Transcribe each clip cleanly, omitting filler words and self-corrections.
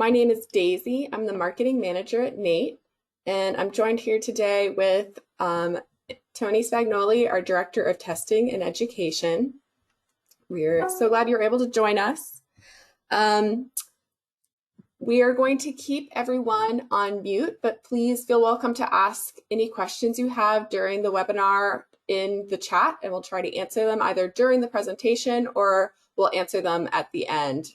My name is Daisy. I'm the marketing manager at Nate, and I'm joined here today with Tony Spagnoli, our director of testing and education. We're so glad you're able to join us. We are going to keep everyone on mute, but please feel welcome to ask any questions you have during the webinar in the chat, and we'll try to answer them either during the presentation or we'll answer them at the end.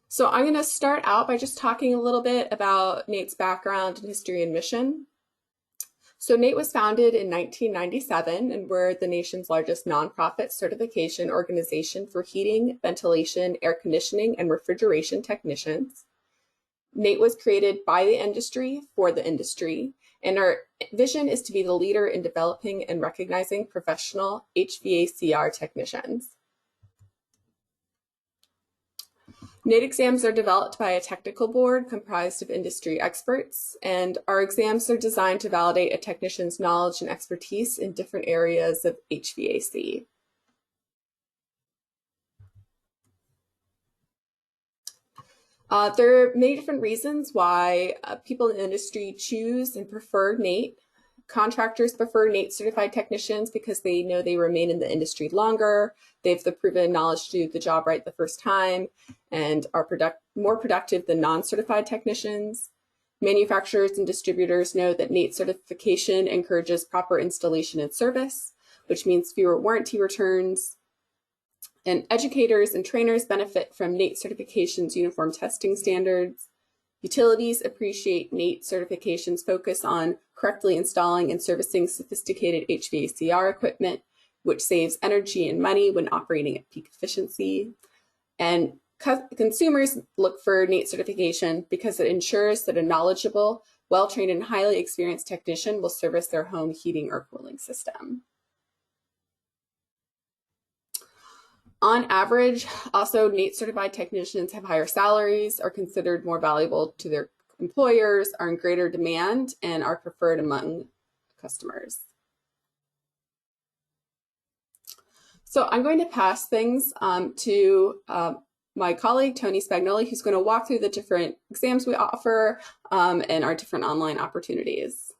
So I'm going to start out by just talking a little bit about Nate's background and history and mission. So Nate was founded in 1997, and we're the nation's largest nonprofit certification organization for heating, ventilation, air conditioning, and refrigeration technicians. Nate was created by the industry for the industry, and our vision is to be the leader in developing and recognizing professional HVACR technicians. Nate exams are developed by a technical board comprised of industry experts, and our exams are designed to validate a technician's knowledge and expertise in different areas of HVAC. There are many different reasons why people in the industry choose and prefer Nate. Contractors prefer Nate certified technicians because they know they remain in the industry longer, they have the proven knowledge to do the job right the first time, and are more productive than non-certified technicians. Manufacturers and distributors know that Nate certification encourages proper installation and service, which means fewer warranty returns. And educators and trainers benefit from Nate certification's uniform testing standards. Utilities appreciate Nate certification's focus on correctly installing and servicing sophisticated HVACR equipment, which saves energy and money when operating at peak efficiency. And consumers look for Nate certification because it ensures that a knowledgeable, well-trained, and highly experienced technician will service their home heating or cooling system. On average, also, Nate certified technicians have higher salaries, are considered more valuable to their employers, are in greater demand, and are preferred among customers. So I'm going to pass things to my colleague, Tony Spagnoli, who's going to walk through the different exams we offer and our different online opportunities.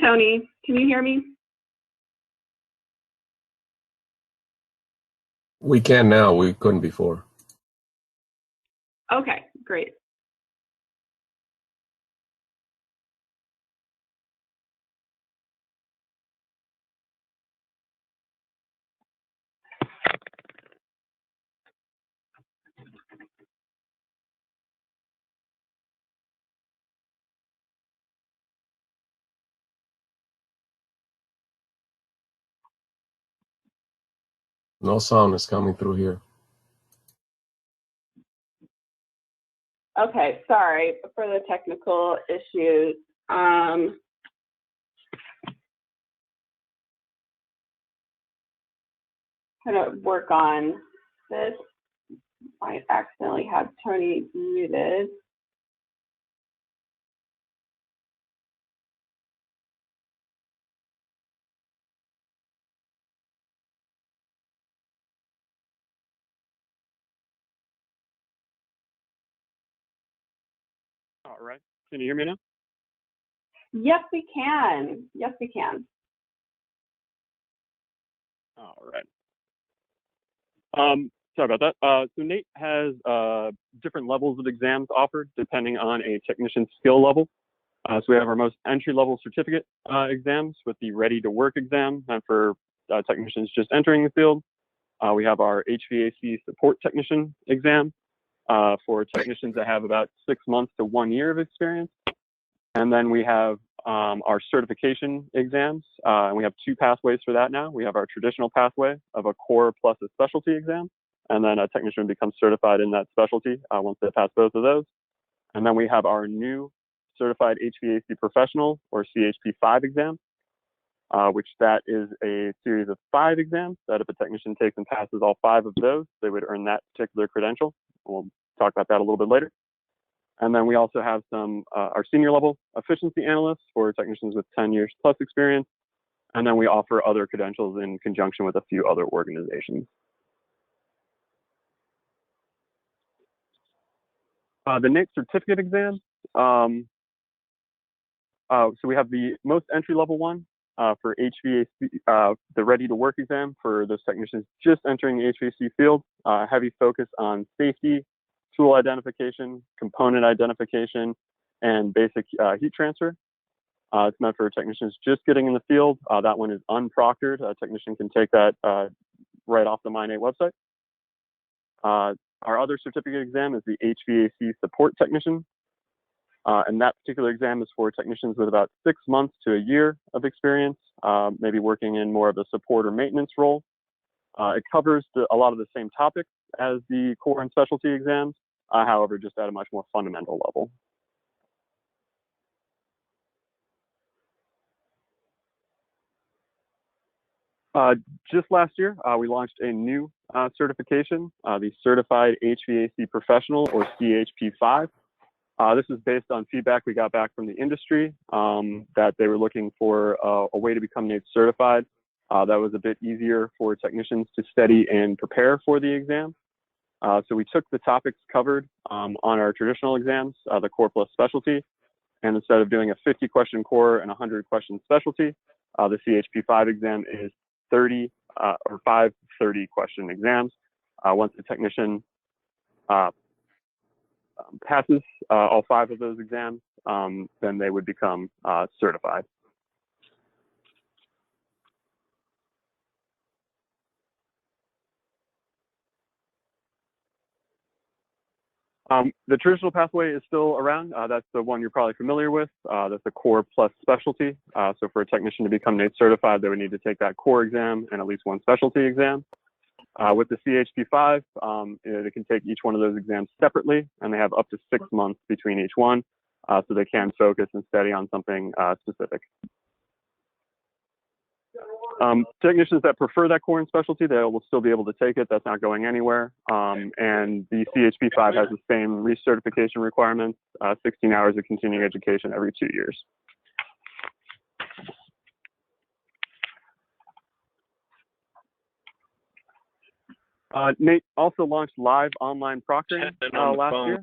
Tony. Can you hear me? We can now. We couldn't before. Okay, great. No sound is coming through here. Okay, sorry for the technical issues. Kind of work on this. I accidentally have Tony muted. All right. Can you hear me now? Yes, we can. Yes, we can. All right. Sorry about that. So NATE has different levels of exams offered depending on a technician's skill level. So we have our most entry-level certificate exams with the Ready to Work exam, and for technicians just entering the field. We have our HVAC support technician exam for technicians that have about 6 months to 1 year of experience. And then we have our certification exams, and we have two pathways for that now. We have our traditional pathway of a core plus a specialty exam, and then a technician becomes certified in that specialty once they pass both of those. And then we have our new Certified HVAC Professional, or CHP5 exam, which that is a series of 5 exams that if a technician takes and passes all 5 of those, they would earn that particular credential. We'll talk about that a little bit later. And then we also have some our senior level efficiency analysts for technicians with 10 years plus experience. And then we offer other credentials in conjunction with a few other organizations. The NATE certificate exams. So we have the most entry level one for HVAC, the Ready to Work exam for those technicians just entering the HVAC field. Heavy focus on safety, tool identification, component identification, and basic heat transfer. It's meant for technicians just getting in the field. That one is unproctored. A technician can take that right off the MyNate website. Our other certificate exam is the HVAC support technician. And that particular exam is for technicians with about 6 months to a year of experience, maybe working in more of a support or maintenance role. It covers a lot of the same topics as the core and specialty exams, however, just at a much more fundamental level. Just last year, we launched a new certification, the Certified HVAC Professional, or CHP5. This is based on feedback we got back from the industry that they were looking for a way to become NATE certified that was a bit easier for technicians to study and prepare for the exam. So we took the topics covered on our traditional exams, the core plus specialty, and instead of doing a 50-question core and 100-question specialty, the CHP5 exam is 30 or 5 30-question exams. Once the technician passes all 5 of those exams, then they would become certified. The traditional pathway is still around. That's the one you're probably familiar with. That's the core plus specialty. So for a technician to become NATE certified, they would need to take that core exam and at least one specialty exam. With the CHP5, they can take each one of those exams separately, and they have up to 6 months between each one, so they can focus and study on something specific. Technicians that prefer that core and specialty, they will still be able to take it. That's not going anywhere. And the CHP5 has the same recertification requirements, 16 hours of continuing education every 2 years. NATE also launched live online proctoring last year.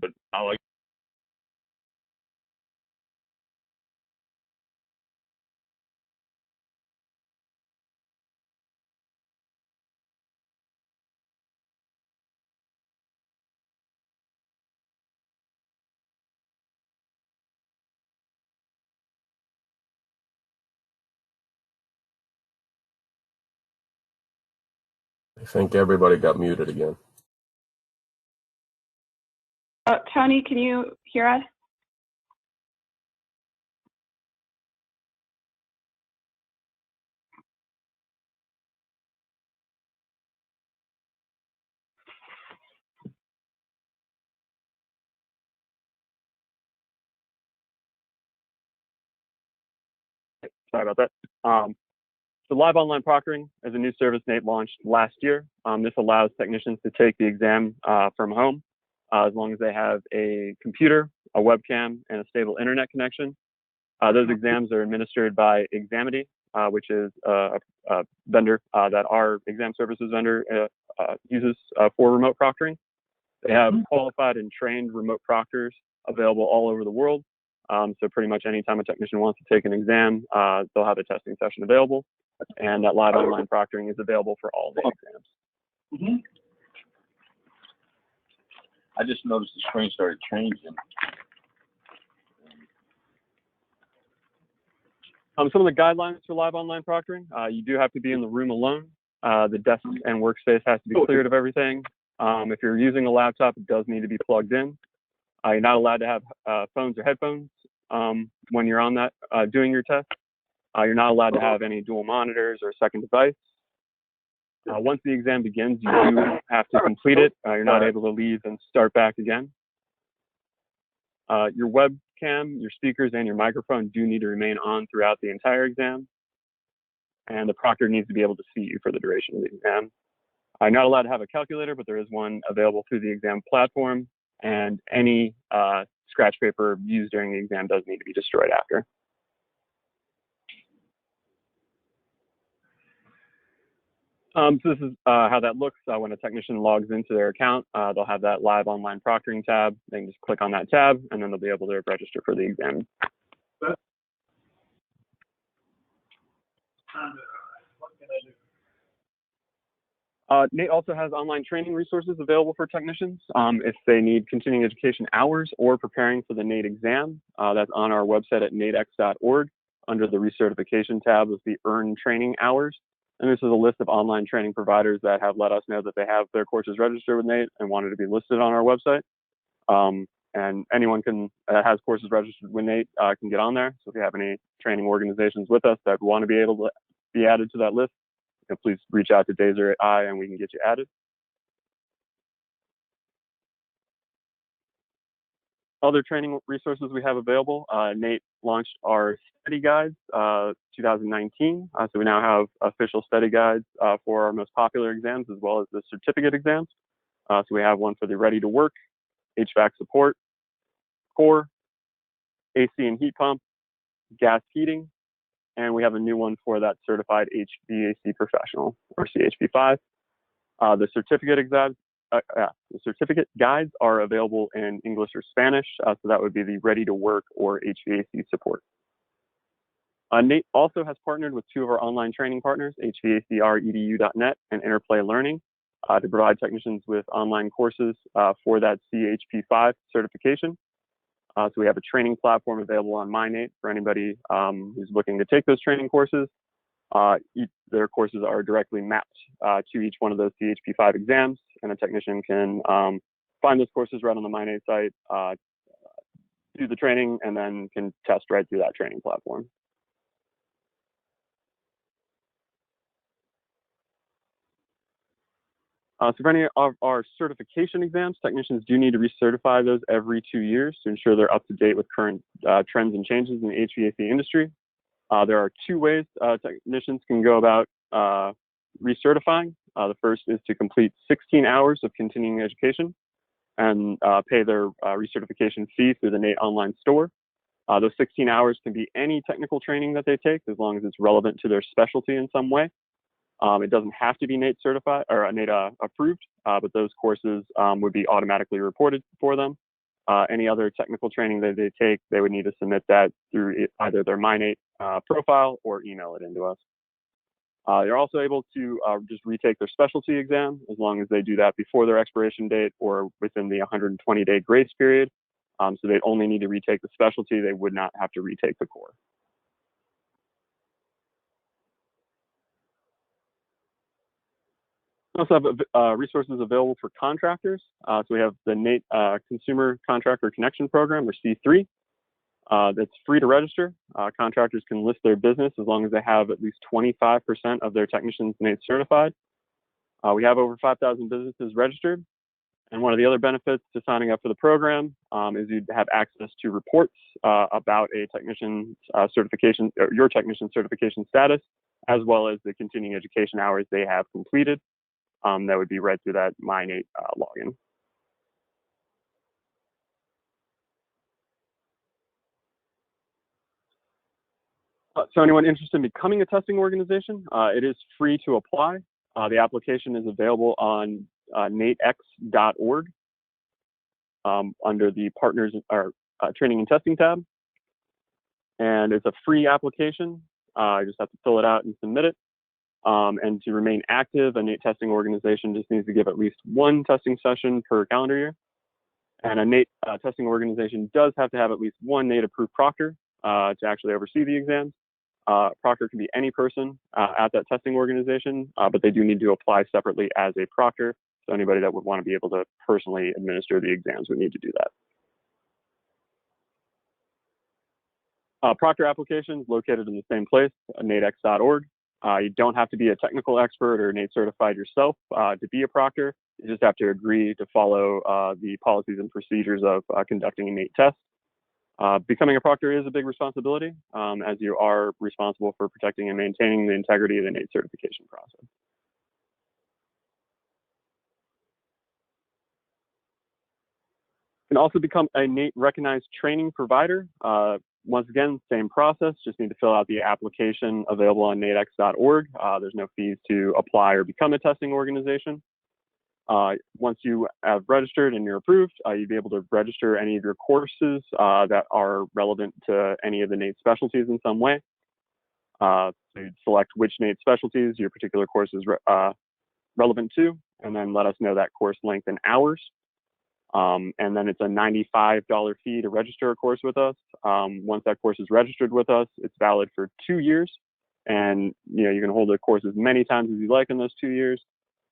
I think everybody got muted again. Tony, can you hear us? Sorry about that. So live online proctoring is a new service Nate launched last year. This allows technicians to take the exam from home as long as they have a computer, a webcam, and a stable internet connection. Those exams are administered by Examity, which is a vendor that our exam services vendor uses for remote proctoring. They have qualified and trained remote proctors available all over the world. So pretty much anytime a technician wants to take an exam, they'll have a testing session available. And that live online proctoring is available for all the exams. I just noticed the screen started changing. Some of the guidelines for live online proctoring, you do have to be in the room alone. The desk and workspace has to be cleared of everything. If you're using a laptop, it does need to be plugged in. You're not allowed to have phones or headphones when you're on that doing your test. You're not allowed to have any dual monitors or a second device. Once the exam begins, you do have to complete it. You're not able to leave and start back again. Your webcam, your speakers, and your microphone do need to remain on throughout the entire exam. And the proctor needs to be able to see you for the duration of the exam. You're not allowed to have a calculator, but there is one available through the exam platform. And any scratch paper used during the exam does need to be destroyed after. So this is how that looks when a technician logs into their account. They'll have that live online proctoring tab. They can just click on that tab, and then they'll be able to register for the exam. Nate also has online training resources available for technicians if they need continuing education hours or preparing for the Nate exam. That's on our website at natex.org under the recertification tab with the earn training hours. And this is a list of online training providers that have let us know that they have their courses registered with Nate and wanted to be listed on our website. And anyone that has courses registered with Nate can get on there. So if you have any training organizations with us that want to be able to be added to that list, please reach out to Days or I and we can get you added. Other training resources we have available, Nate launched our study guides 2019. So we now have official study guides for our most popular exams as well as the certificate exams. So we have one for the ready to work, HVAC support, core, AC and heat pump, gas heating, and we have a new one for that certified HVAC professional or CHP5. The certificate exams. The certificate guides are available in English or Spanish, so that would be the ready to work or HVAC support. Nate also has partnered with two of our online training partners, HVACredu.net and Interplay Learning, to provide technicians with online courses for that CHP5 certification. So we have a training platform available on MyNate for anybody who's looking to take those training courses. Their courses are directly mapped to each one of those CHP5 exams, and a technician can find those courses right on the MyNate site, do the training, and then can test right through that training platform. So for any of our certification exams, technicians do need to recertify those every 2 years to ensure they're up to date with current trends and changes in the HVAC industry. There are two ways technicians can go about recertifying. The first is to complete 16 hours of continuing education and pay their recertification fee through the Nate online store. Those 16 hours can be any technical training that they take as long as it's relevant to their specialty in some way. It doesn't have to be Nate certified or Nate approved, but those courses would be automatically reported for them. Any other technical training that they take, they would need to submit that through either their MyNate profile or email it into us. They're also able to just retake their specialty exam as long as they do that before their expiration date or within the 120-day grace period. So they'd only need to retake the specialty. They would not have to retake the core. We also have resources available for contractors. So we have the NATE Consumer Contractor Connection Program, or C3. That's free to register. Contractors can list their business as long as they have at least 25% of their technicians NATE certified. We have over 5,000 businesses registered. And one of the other benefits to signing up for the program is you'd have access to reports about a technician's certification, or your technician certification status, as well as the continuing education hours they have completed. That would be read through that MyNate login. So anyone interested in becoming a testing organization, it is free to apply. The application is available on natex.org under the Partners or Training and Testing tab. And it's a free application. You just have to fill it out and submit it. And to remain active, a NATE testing organization just needs to give at least one testing session per calendar year. And a NATE testing organization does have to have at least one NATE approved proctor to actually oversee the exams. Proctor can be any person at that testing organization, but they do need to apply separately as a proctor. So anybody that would want to be able to personally administer the exams would need to do that. Proctor applications located in the same place, natex.org. You don't have to be a technical expert or NATE certified yourself to be a proctor. You just have to agree to follow the policies and procedures of conducting a NATE test. Becoming a proctor is a big responsibility, as you are responsible for protecting and maintaining the integrity of the NATE certification process. You can also become a NATE recognized training provider. Once again, same process, just need to fill out the application available on natex.org. There's no fees to apply or become a testing organization. Once you have registered and you're approved, you'd be able to register any of your courses that are relevant to any of the NATE specialties in some way. So you'd select which NATE specialties your particular course is relevant to, and then let us know that course length in hours. And then it's a $95 fee to register a course with us. Once that course is registered with us, it's valid for 2 years. And you can hold the course as many times as you like in those 2 years.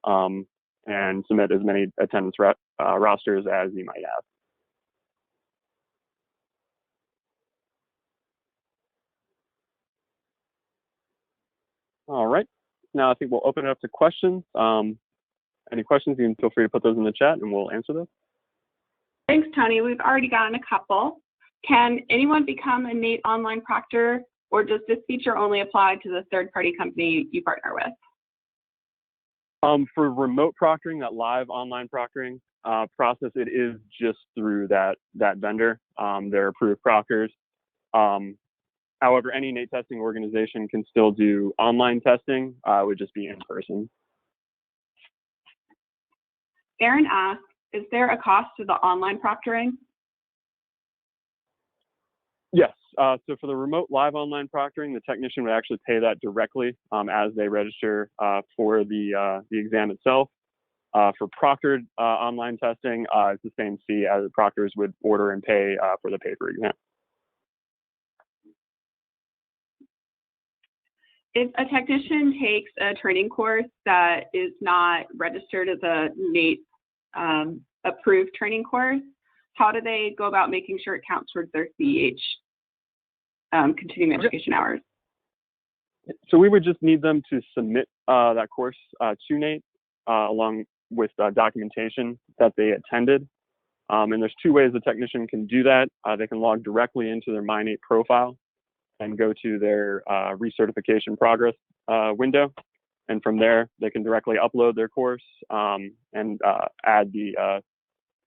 And submit as many attendance rosters as you might have. All right, now I think we'll open it up to questions. Any questions, you can feel free to put those in the chat and we'll answer those. Thanks, Tony. We've already gotten a couple. Can anyone become a NATE online proctor, or does this feature only apply to the third-party company you partner with? For remote proctoring, that live online proctoring process, it is just through that vendor. They're approved proctors. However, any NATE testing organization can still do online testing. It would just be in person. Aaron asks, is there a cost to the online proctoring? Yes. So for the remote live online proctoring, the technician would actually pay that directly as they register for the exam itself. For proctored online testing, it's the same fee as the proctors would order and pay for the paper exam. If a technician takes a training course that is not registered as a NATE approved training course, how do they go about making sure it counts towards their CEH continuing education hours? So we would just need them to submit that course to NATE along with documentation that they attended. And there's 2 ways the technician can do that. They can log directly into their MyNATE profile and go to their recertification progress window. And from there, they can directly upload their course and add the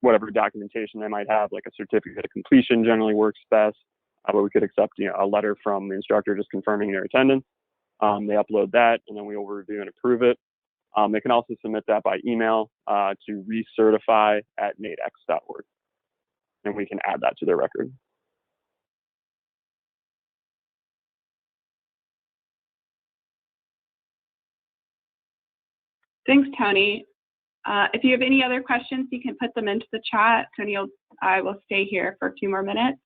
whatever documentation they might have, like a certificate of completion generally works best. But we could accept a letter from the instructor just confirming their attendance. They upload that, and then we will review and approve it. They can also submit that by email to recertify@natex.org, and we can add that to their record. Thanks, Tony. If you have any other questions, you can put them into the chat. Tony, I will stay here for a few more minutes.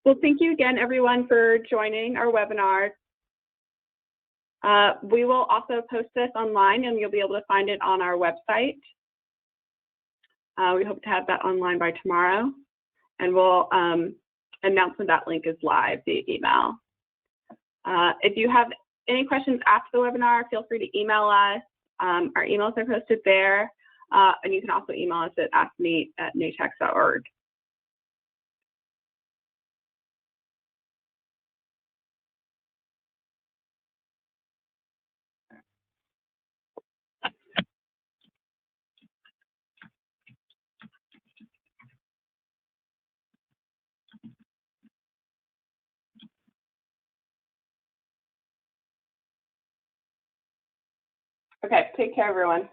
Well, thank you again, everyone, for joining our webinar. We will also post this online, and you'll be able to find it on our website. We hope to have that online by tomorrow, and we'll announce when that link is live via email. If you have any questions after the webinar, feel free to email us. Our emails are posted there, and you can also email us at asknate@natex.org. Okay, take care, everyone.